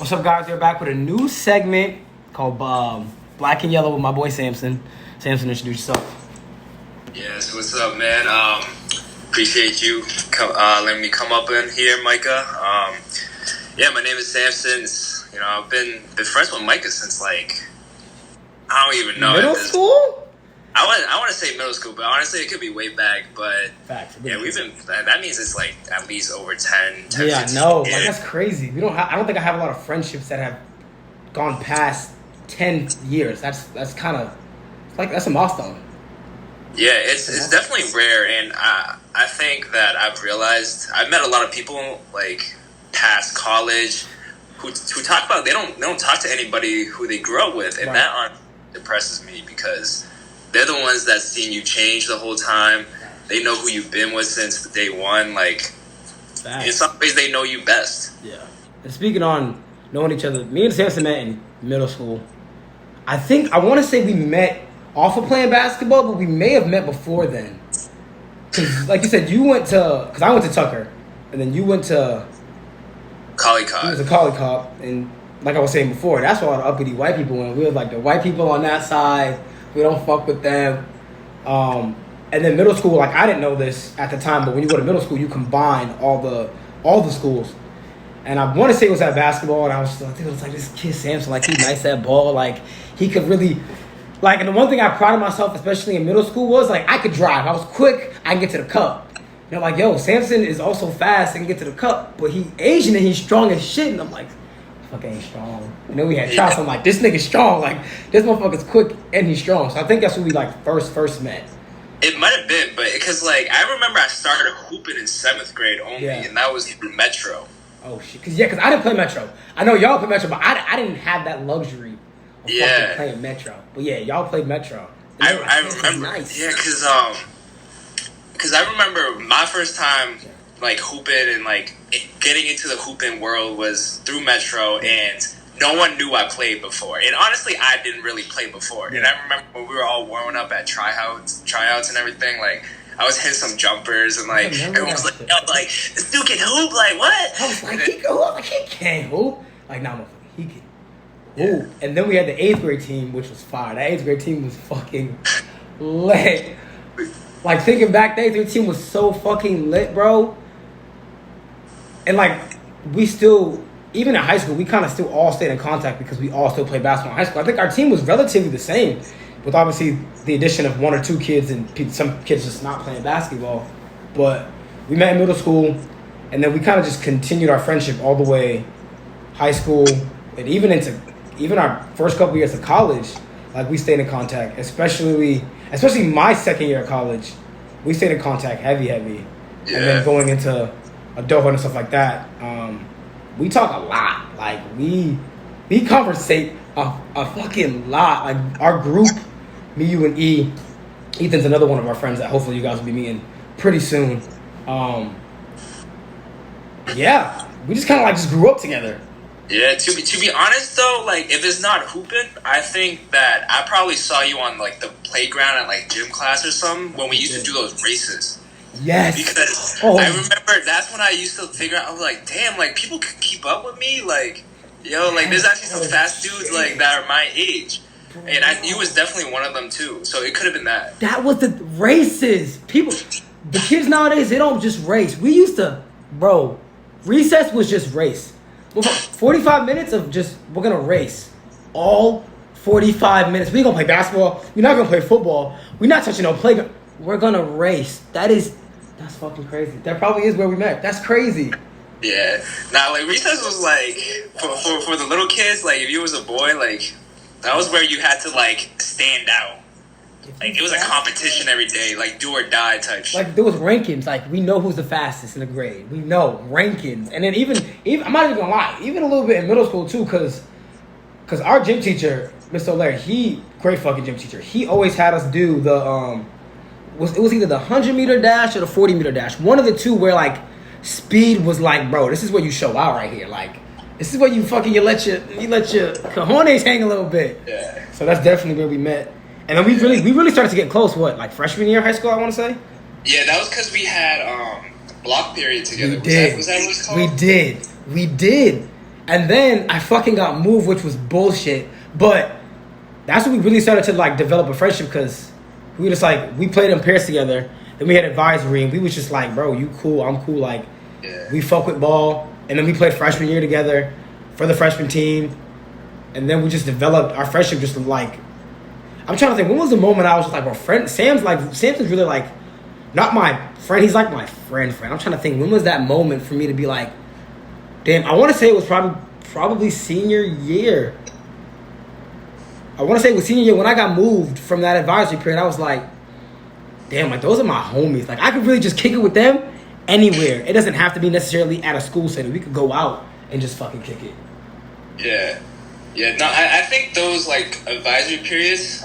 What's up, guys? We're back with a new segment called Black and Yellow with my boy Samson. Samson, introduce yourself. Yes, what's up, man? Appreciate you letting me come up in here, Micah. My name is Samson. I've been friends with Micah since I don't even know. Middle school? I want to say middle school, but honestly, it could be way back. But Facts. Yeah, we've been. That means it's at least over 10 yeah, 15 no, years. that's crazy. I don't think I have a lot of friendships that have gone past 10 years. That's kind of that's a milestone. Yeah, it's definitely rare, and I think that I've realized I've met a lot of people past college who talk about they don't talk to anybody who they grew up with, and Right. that depresses me because they're the ones that seen you change the whole time. They know who you've been with since day one. In some ways, they know you best. Yeah. And speaking on knowing each other, me and Samson met in middle school. I want to say we met off of playing basketball, but we may have met before then. Because, like you said, because I went to Tucker, and then you went to Collie He was a Collie Cop, and like I was saying before, that's where all the uppity white people went. We were the white people on that side. We don't fuck with them. And then middle school, I didn't know this at the time, but when you go to middle school, you combine all the schools. And I want to say it was at basketball, and I think it was this kid Samson, he's nice at ball, he could really, and the one thing I prided myself, especially in middle school, was I could drive. I was quick. I can get to the cup. Yo, Samson is also fast and can get to the cup, but he Asian and he's strong as shit. And I'm fuck ain't strong. And then we had shots. I'm this nigga's strong. This motherfucker's quick and he's strong. So I think that's when we first met. It might have been, but because I remember I started hooping in 7th grade only, and that was through Metro. Oh shit, because I didn't play Metro. I know y'all play Metro, but I didn't have that luxury of fucking playing Metro. But yeah, y'all played Metro. I remember, nice. Yeah, because I remember my first time hooping and getting into the hooping world was through Metro, and no one knew I played before. And honestly, I didn't really play before. Yeah. And I remember when we were all warming up at tryouts and everything. I was hitting some jumpers, and everyone was yo, this dude can hoop. What? I was he can hoop. He can't hoop. Nah, motherfucker, he can. Ooh. And then we had the 8th grade team, which was fire. That 8th grade team was fucking lit. Thinking back, the 8th grade team was so fucking lit, bro. And we still, even in high school, we kind of still all stayed in contact because we all still played basketball in high school. I think our team was relatively the same, with obviously the addition of 1 or 2 kids and some kids just not playing basketball. But we met in middle school, and then we kind of just continued our friendship all the way high school, and even our first couple years of college. We stayed in contact, especially my second year of college. We stayed in contact heavy. Yeah. And then going into adulthood and stuff like that, we talk a lot. We conversate a fucking lot. Our group, me, you, and Ethan's another one of our friends that hopefully you guys will be meeting pretty soon. Yeah, we just kind of just grew up together. Yeah, to be honest though, if it's not hooping, I think that I probably saw you on the playground at gym class or something when we used to do those races. Yes. Because I remember that's when I used to figure out, I was damn, people can keep up with me, there's actually some fast dudes that are my age. And you was definitely one of them too. So it could have been that. That was the races. The kids nowadays, they don't just race. We used to, bro, recess was just race. 45 minutes of we're going to race. All 45 minutes. We're going to play basketball. We're not going to play football. We're not touching no playground. We're going to race. That's fucking crazy. That probably is where we met. That's crazy. Yeah. Now, recess was for the little kids, if you was a boy, that was where you had to stand out. It was a competition every day, do or die type shit. There was rankings. We know who's the fastest in the grade. We know rankings. And then even I'm not even gonna lie, even a little bit in middle school too, because our gym teacher, Mr. O'Leary, great fucking gym teacher. He always had us do the it was either the 100-meter dash or the 40-meter dash. One of the two where speed was bro, this is where you show out right here. This is where you fucking you let your cojones hang a little bit. Yeah. So that's definitely where we met. And then we really started to get close. What, freshman year of high school? I want to say. Yeah, that was because we had block period together. We did. Was that what it was called? We did. And then I fucking got moved, which was bullshit. But that's when we really started to like develop a friendship because we were just like, we played in pairs together. Then we had advisory and we was just like, bro, you cool, I'm cool. Like, we fuck with ball. And then we played freshman year together for the freshman team. And then we just developed our friendship just like, I'm trying to think, when was the moment I was just like, bro, Samson's really like, not my friend, he's like my friend. I'm trying to think, when was that moment for me to be like, damn, I want to say it was probably senior year. I want to say it was senior year when I got moved from that advisory period. I was like, damn, like those are my homies. Like I could really just kick it with them anywhere. It doesn't have to be necessarily at a school setting. We could go out and just fucking kick it. Yeah. Yeah, no, I think those, like, advisory periods,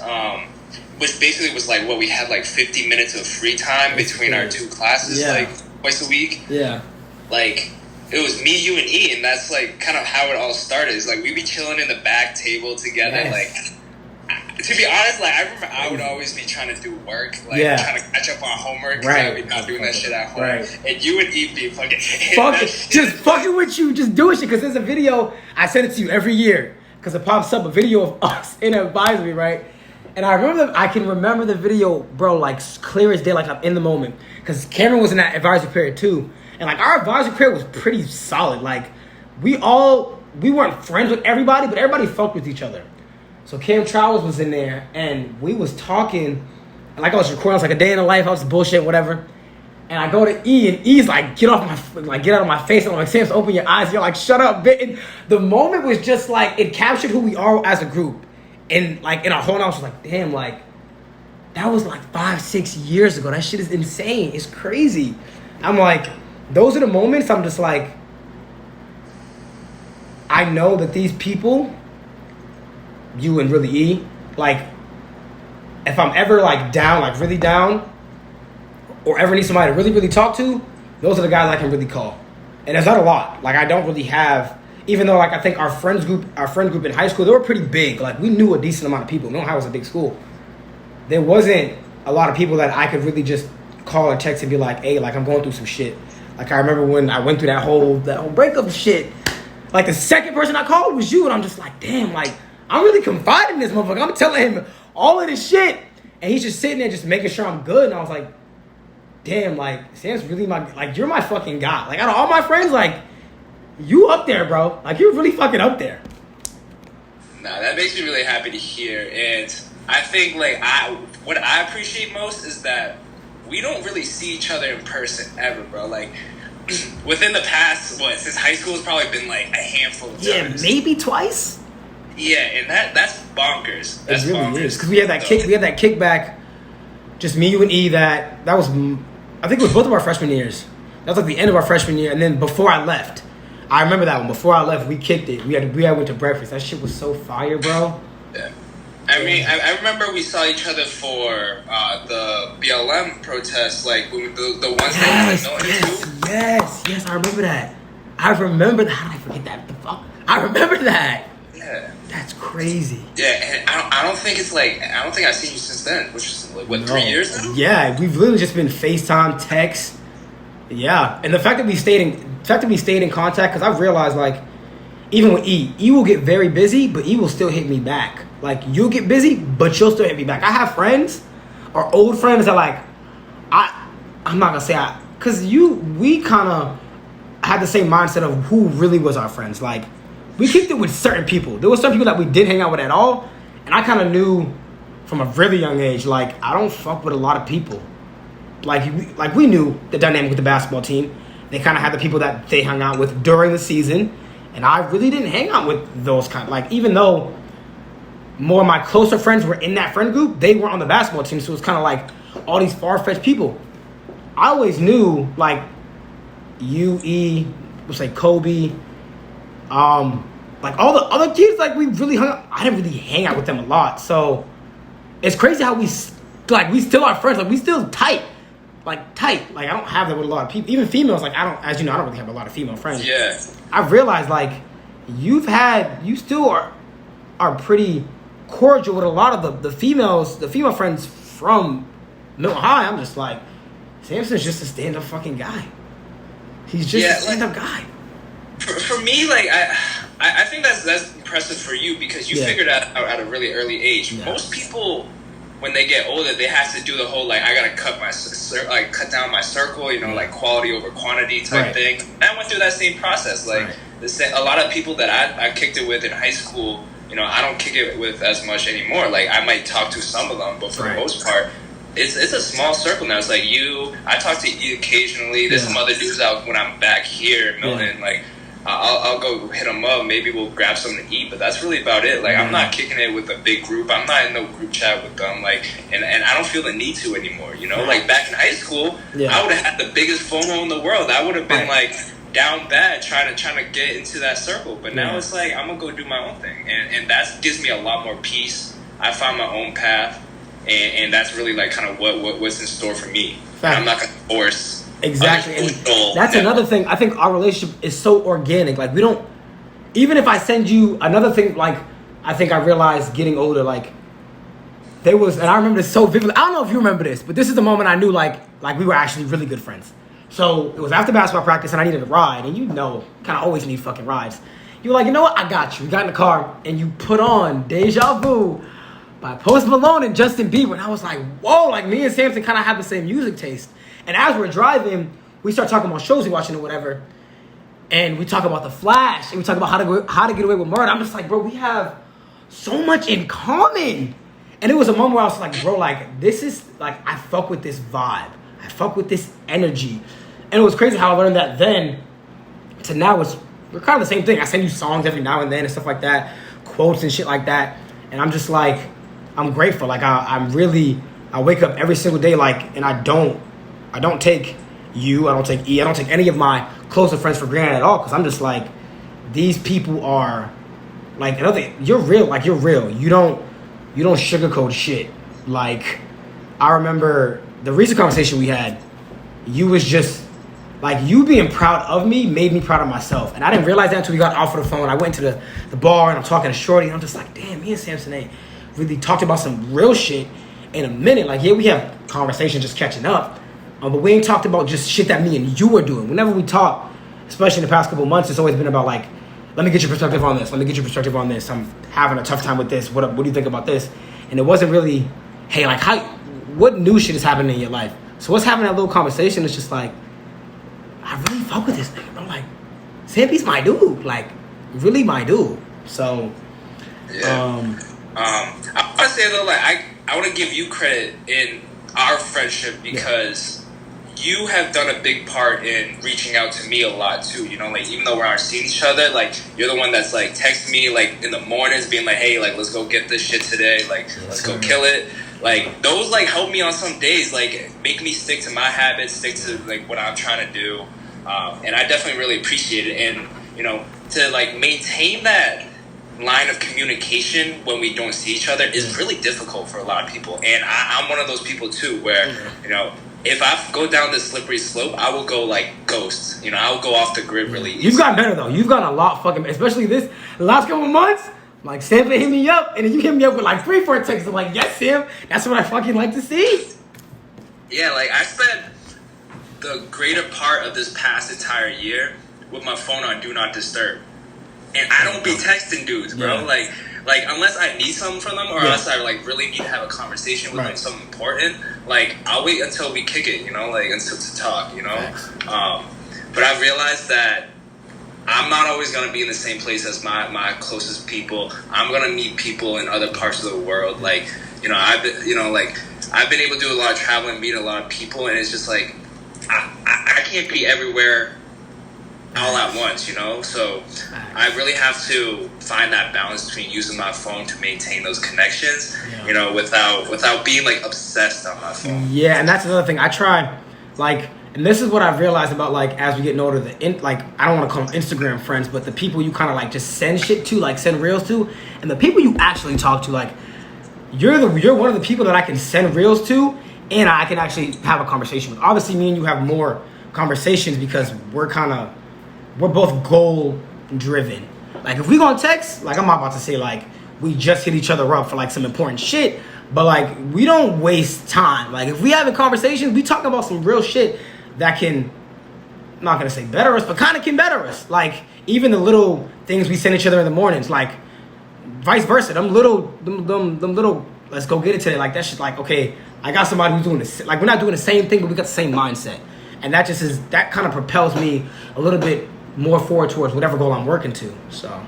which basically was, like, what we had, like, 50 minutes of free time between our two classes, like, twice a week. Yeah. Like, it was me, you, and E, and that's, like, kind of how it all started. It's like, we'd be chilling in the back table together, like... To be honest, like, I remember I would always be trying to do work, like, trying to catch up on homework, because I would be not doing that shit at home. Right. And you would be fucking... Just fucking with you, just doing shit, because there's a video, I send it to you every year, because it pops up, a video of us in advisory, right? And I can remember the video, bro, like, clear as day, like, I'm in the moment, because Cameron was in that advisory period, too. And, like, our advisory period was pretty solid. Like, we weren't friends with everybody, but everybody fucked with each other. So Cam Travels was in there, and we was talking, and like I was recording, I was like a day in the life, I was bullshit, whatever. And I go to E, and E's like, get out of my face. And I'm like, Samson, open your eyes. You're like, shut up, bitch. And the moment was just like, it captured who we are as a group. And like, in our whole house, I was like, damn, like, that was like 5-6 years ago. That shit is insane. It's crazy. I'm like, those are the moments I'm just like, I know that these people, you and really E, like, if I'm ever like down, like really down, or ever need somebody to really, really talk to, those are the guys I can really call. And there's not a lot. Like, I don't really have, even though like I think our friend group in high school, they were pretty big. Like, we knew a decent amount of people. Middle High was a big school. There wasn't a lot of people that I could really just call or text and be like, hey, like, I'm going through some shit. Like, I remember when I went through that whole breakup shit. Like, the second person I called was you, and I'm just like, damn, like, I'm really confiding in this motherfucker. I'm telling him all of this shit. And he's just sitting there just making sure I'm good. And I was like, damn, like, Sam's really you're my fucking guy. Like, out of all my friends, like, you up there, bro. Like, you're really fucking up there. Nah, that makes me really happy to hear. And I think, like, what I appreciate most is that we don't really see each other in person ever, bro. Like, within the past, since high school has probably been, like, a handful of times. Yeah, maybe twice. Yeah, and that's bonkers. That's it really bonkers. is, because we had that kickback, just me, you, and E. That was, I think it was both of our freshman years. That was like the end of our freshman year, and then before I left, I remember that one. Before I left, we kicked it. We went to breakfast. That shit was so fire, bro. Yeah. I mean, I remember we saw each other for the BLM protests, like the ones Yes, I remember that. How did I forget that? The fuck? I remember that. Yeah. That's crazy. Yeah, and I don't think I've seen you since then, which is like, what, 3 years now? Yeah, we've literally just been FaceTime, text. Yeah, and the fact that we stayed in contact, because I've realized, like, even with E will get very busy, but E will still hit me back. Like, you'll get busy, but you'll still hit me back. I have friends, or old friends that, like, I'm not gonna say because we kind of had the same mindset of who really was our friends. Like, we kicked it with certain people. There were some people that we didn't hang out with at all, and I kind of knew from a really young age, like, I don't fuck with a lot of people. Like we knew the dynamic with the basketball team. They kind of had the people that they hung out with during the season, and I really didn't hang out with those kind. Like, even though more of my closer friends were in that friend group, they weren't on the basketball team, so it was kind of like all these far-fetched people. I always knew, like, was like Kobe, like all the other kids, like, we really hung out. I didn't really hang out with them a lot, so it's crazy how we still are friends. Like, we still tight. Like, I don't have that with a lot of people. Even females, like, I don't really have a lot of female friends. Yeah. I've realized, like, you still are pretty cordial with a lot of the female friends from Middle High. I'm just like, Samson's just a stand-up fucking guy. He's just a stand-up guy. For me, like, I think that's impressive for you because you figured that out at a really early age. Yeah. Most people, when they get older, they have to do the whole like I gotta cut down my circle, you know, like quality over quantity type thing. I went through that same process. Like a lot of people that I kicked it with in high school, you know, I don't kick it with as much anymore. Like I might talk to some of them, but for the most part, it's a small circle now. It's like I talk to you occasionally. There's some other dudes out when I'm back here in Milton, like. I'll go hit them up. Maybe we'll grab something to eat, but that's really about it. Like, I'm not kicking it with a big group. I'm not in no group chat with them. Like, and I don't feel the need to anymore. You know, like back in high school, I would have had the biggest FOMO in the world. I would have been like down bad trying to get into that circle. But now it's like I'm gonna go do my own thing, and that gives me a lot more peace. I found my own path, and that's really like kind of what's in store for me. I'm not gonna force. Exactly. And that's another thing. I think our relationship is so organic. Like, we don't, even if I send you another thing, like, I think I realized getting older, like, there was, and I remember this so vividly. I don't know if you remember this, but this is the moment I knew, like we were actually really good friends. So it was after basketball practice and I needed a ride. And you know, kind of always need fucking rides. You were like, you know what? I got you. We got in the car and you put on Deja Vu by Post Malone and Justin Bieber. And I was like, whoa, like me and Samson kind of have the same music taste. And as we're driving, we start talking about shows we're watching or whatever. And we talk about The Flash. And we talk about how to get away with murder. I'm just like, bro, we have so much in common. And it was a moment where I was like, bro, like, this is, like, I fuck with this vibe. I fuck with this energy. And it was crazy how I learned that then to now we're kind of the same thing. I send you songs every now and then and stuff like that, quotes and shit like that. And I'm just like, I'm grateful. Like, I wake up every single day, like, and I don't take you, I don't take E, I don't take any of my closer friends for granted at all, because I'm just like, these people are, like, another thing, you're real, like, you're real. You don't sugarcoat shit. Like, I remember the recent conversation we had, you was just, like, you being proud of me made me proud of myself. And I didn't realize that until we got off of the phone. I went to the bar and I'm talking to Shorty, and I'm just like, damn, me and Samson ain't really talked about some real shit in a minute. Like, yeah, we have conversations just catching up, but we ain't talked about just shit that me and you are doing. Whenever we talk, especially in the past couple of months, it's always been about, like, let me get your perspective on this. Let me get your perspective on this. I'm having a tough time with this. What do you think about this? And it wasn't really, hey, like, what new shit is happening in your life? So what's having that little conversation is just like, I really fuck with this nigga. I'm like, Sampy's my dude. Like, really my dude. So, yeah. I want to say, though, like, I want to give you credit in our friendship because you have done a big part in reaching out to me a lot, too. You know, like, even though we aren't seeing each other, like, you're the one that's, like, texting me, like, in the mornings, being like, hey, like, let's go get this shit today. Like, let's go kill it. Like, those, like, help me on some days, like, make me stick to my habits, stick to, like, what I'm trying to do. And I definitely really appreciate it. And, you know, to, like, maintain that line of communication when we don't see each other is really difficult for a lot of people. And I'm one of those people, too, where, you know, if I go down this slippery slope, I will go, like, ghost. You know, I will go off the grid really easy. You've gotten better, though. You've gotten a lot fucking, especially the last couple of months. Like, Sam hit me up, and then you hit me up with, like, 3-4 texts. I'm like, yes, Sam, that's what I fucking like to see. Yeah, like, I spent the greater part of this past entire year with my phone on Do Not Disturb. And I don't be texting dudes, bro. Yeah. Like unless I need something from them or unless I, like, really need to have a conversation with them, something important, like, I'll wait until we kick it, you know, like, until to talk, you know? But I've realized that I'm not always going to be in the same place as my closest people. I'm going to meet people in other parts of the world. Like, you know, I've been able to do a lot of traveling, meet a lot of people, and it's just like, I can't be everywhere all at once, you know? So I really have to find that balance between using my phone to maintain those connections, you know, without being, like, obsessed on my phone. Yeah, and that's another thing. I try, like, and this is what I've realized about, like, as we get older, like, I don't want to call them Instagram friends, but the people you kind of, like, just send shit to, like, send reels to, and the people you actually talk to, like, you're one of the people that I can send reels to, and I can actually have a conversation with. Obviously, me and you have more conversations because we're both goal driven. Like, if we gonna text, like, I'm about to say, like, we just hit each other up for, like, some important shit, but, like, we don't waste time. Like, if we having conversations, we talk about some real shit that can I'm not gonna say better us, but kind of can better us. Like even the little things we send each other in the mornings, like vice versa. Them little, let's go get it today. Like that shit. Like okay, I got somebody who's doing this. Like we're not doing the same thing, but we got the same mindset, and that just is that kind of propels me a little bit more forward towards whatever goal I'm working to. So,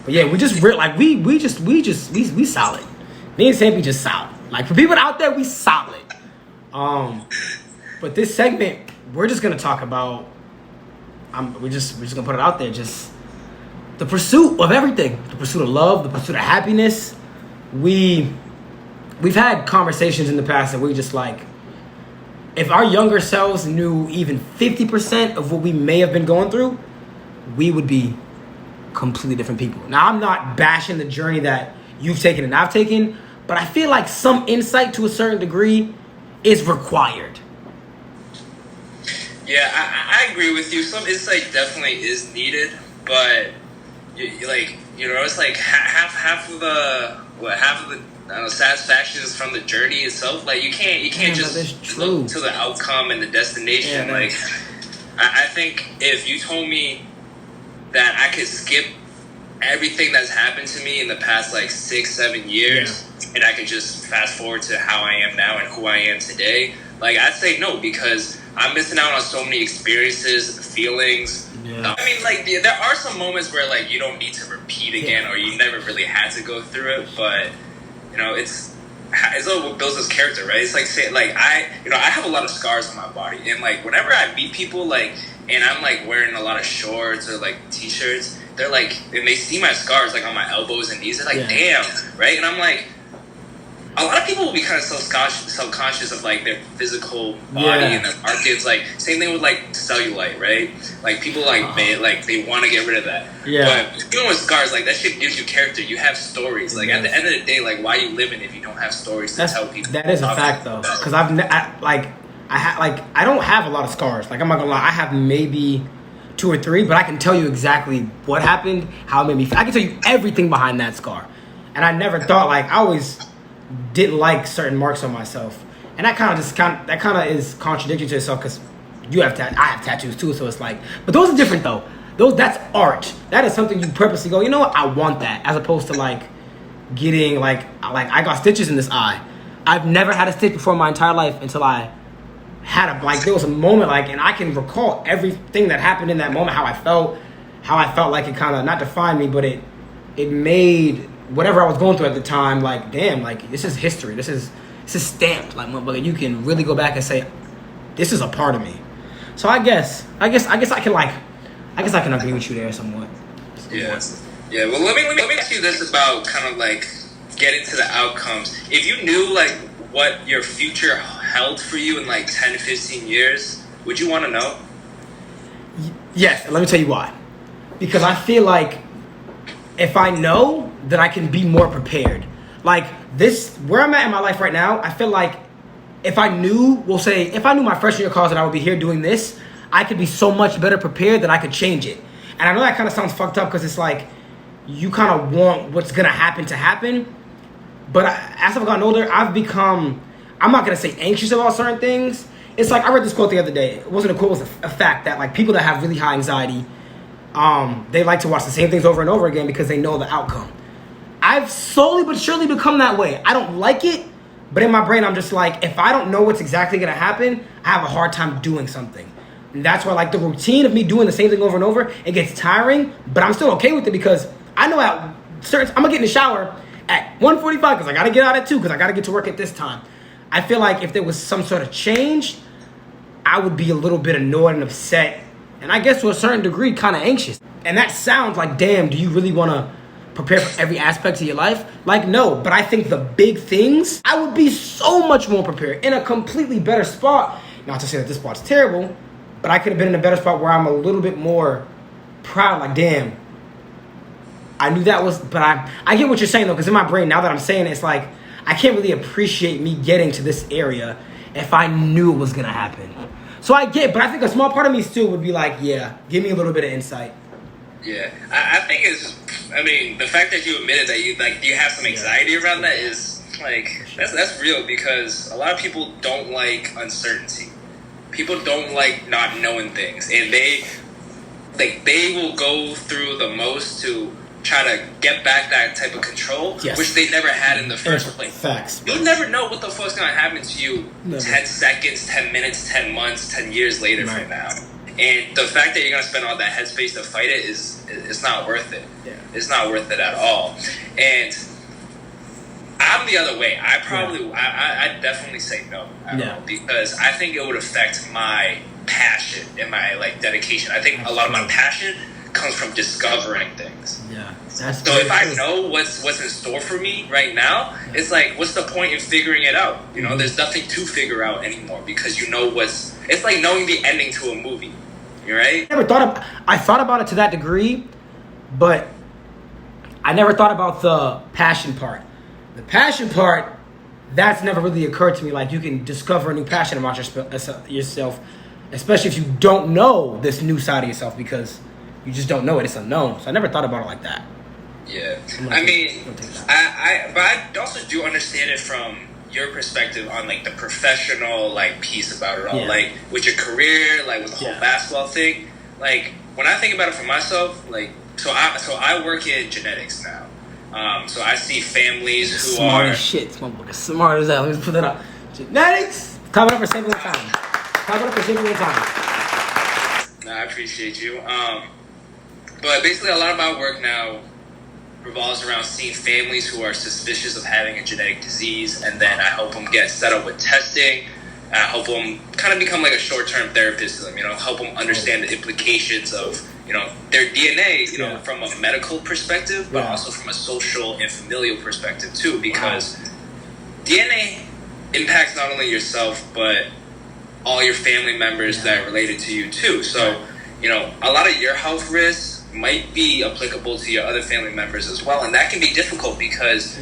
but yeah, we just like we solid. Me and Sam, we just solid. Like for people out there, we solid. But this segment, we're just gonna talk about. We're just gonna put it out there. Just the pursuit of everything, the pursuit of love, the pursuit of happiness. We've had conversations in the past that we just like. If our younger selves knew even 50% of what we may have been going through, we would be completely different people. Now, I'm not bashing the journey that you've taken and I've taken, but I feel like some insight to a certain degree is required. Yeah, I agree with you. Some insight definitely is needed, but it's like half of the satisfaction is from the journey itself. Like you can't just look to the outcome and the destination. Yeah, like I think if you told me that I could skip everything that's happened to me in the past like 6-7 years, and I could just fast forward to how I am now and who I am today, like I'd say no, because I'm missing out on so many experiences, feelings. Yeah. I mean, like there are some moments where like you don't need to repeat again, or you never really had to go through it, but it's all what builds this character, right? It's like say like I have a lot of scars on my body, and like whenever I meet people like and I'm like wearing a lot of shorts or like t-shirts, they're like, and they see my scars like on my elbows and knees, they're like, damn, right? And I'm like, a lot of people will be kind of self-conscious of like their physical body and their markets. Like same thing with like cellulite, right? Like people they want to get rid of that. Yeah. But even with scars, like that shit gives you character. You have stories. Like at the end of the day, like why are you living if you don't have stories to tell people? That is a fact though, because I don't have a lot of scars. Like I'm not gonna lie, I have maybe 2 or 3, but I can tell you exactly what happened, how it made me feel. I can tell you everything behind that scar, and I never thought I always didn't like certain marks on myself, and that kind of is contradictory to itself because I have tattoos too, so it's like, but those are different though. That's art. That is something you purposely go, you know what, I want that, as opposed to like getting like I got stitches in this eye. I've never had a stitch before in my entire life until I had there was a moment and I can recall everything that happened in that moment, how I felt like it kind of not defined me, but it made whatever I was going through at the time, like, damn, like, this is history. This is stamped. Like, you can really go back and say, this is a part of me. So I guess I can agree with you there somewhat. Yeah. Yeah. Well, let me ask you this about kind of like getting to the outcomes. If you knew like what your future held for you in like 10, 15 years, would you want to know? Yes. And let me tell you why. Because I feel like if I know, then I can be more prepared. Like this, where I'm at in my life right now, I feel like if I knew my freshman year college that I would be here doing this, I could be so much better prepared that I could change it. And I know that kind of sounds fucked up because it's like you kind of want what's going to happen. But as I've gotten older, I've become, I'm not going to say anxious about certain things. It's like, I read this quote the other day. It wasn't a quote, it was a fact that like people that have really high anxiety, they like to watch the same things over and over again because they know the outcome. I've slowly but surely become that way. I don't like it, but in my brain, I'm just like, if I don't know what's exactly going to happen, I have a hard time doing something. And that's why like the routine of me doing the same thing over and over, it gets tiring, but I'm still okay with it because I know I'm going to get in the shower at 1:45 because I got to get out at 2 because I got to get to work at this time. I feel like if there was some sort of change, I would be a little bit annoyed and upset. And I guess to a certain degree, kind of anxious. And that sounds like, damn, do you really want to prepare for every aspect of your life? Like, no. But I think the big things, I would be so much more prepared in a completely better spot. Not to say that this spot's terrible, but I could have been in a better spot where I'm a little bit more proud. Like, damn, I knew that was, but I get what you're saying though, because in my brain, now that I'm saying it, it's like, I can't really appreciate me getting to this area if I knew it was going to happen. So I get, but I think a small part of me still would be like, yeah, give me a little bit of insight. Yeah, I think the fact that you admitted that you have some anxiety around that is like, that's real because a lot of people don't like uncertainty. people don't like not knowing things, and they will go through the most to try to get back that type of control, yes. which they never had in the first place. Facts. You'll never know what the fuck's gonna happen to you 10 seconds, 10 minutes, 10 months, 10 years later from now. And the fact that you're gonna spend all that headspace to fight it it's not worth it. Yeah. It's not worth it at all. And I'm the other way. I definitely say no. Because I think it would affect my passion and my like dedication. I think a lot of my passion comes from discovering things. Yeah. So if I know what's in store for me right now, it's like, what's the point in figuring it out? You know, there's nothing to figure out anymore because you know it's like knowing the ending to a movie. Right? I thought about it to that degree, but I never thought about the passion part. The passion part, that's never really occurred to me. Like, you can discover a new passion about yourself, especially if you don't know this new side of yourself because you just don't know it. It's unknown. So I never thought about it like that. Yeah. But I also do understand it from your perspective on like the professional like piece about it all, like with your career, like with the whole basketball thing. Like when I think about it for myself, like so I work in genetics now. So I see families who smart as shit. Smart as hell. Let me put that up. Genetics. Clap it up for saving the time. Clap it up for saving the time. I appreciate you. But basically, a lot of my work now revolves around seeing families who are suspicious of having a genetic disease, and then I help them get set up with testing. I help them kind of become like a short-term therapist to them, help them understand the implications of, their DNA, from a medical perspective, but also from a social and familial perspective too, because DNA impacts not only yourself, but all your family members that are related to you too. So, a lot of your health risks might be applicable to your other family members as well, and that can be difficult because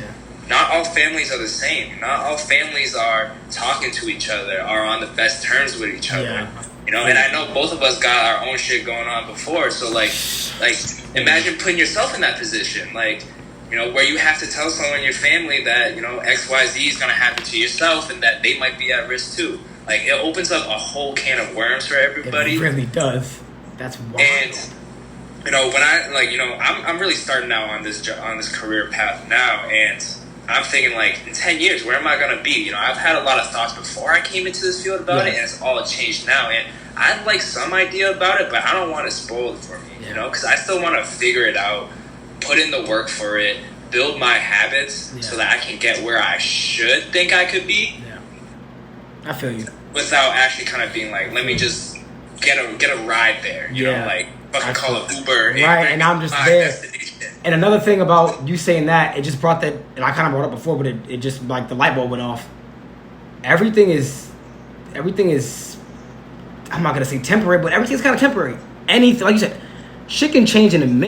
not all families are the same. Not all families are talking to each other, are on the best terms with each other. And I know both of us got our own shit going on before, so like imagine putting yourself in that position, like, where you have to tell someone in your family that, XYZ is going to happen to yourself and that they might be at risk too. Like, it opens up a whole can of worms for everybody. It really does. That's wild. And when I'm really starting out on this career path now, and I'm thinking, like, in 10 years, where am I going to be? I've had a lot of thoughts before I came into this field about it, and it's all changed now. And I'd like some idea about it, but I don't want to spoil it for me, because I still want to figure it out, put in the work for it, build my habits so that I can get where I should think I could be. Yeah. I feel you. Without actually kind of being like, let me just get a ride there, like fucking call it Uber. Right, and I'm just there. And another thing about you saying that, it just brought that, and I kind of brought it up before, but it just, like, the light bulb went off. Everything is, I'm not going to say temporary, but everything's kind of temporary. Anything, like you said, shit can change in a minute.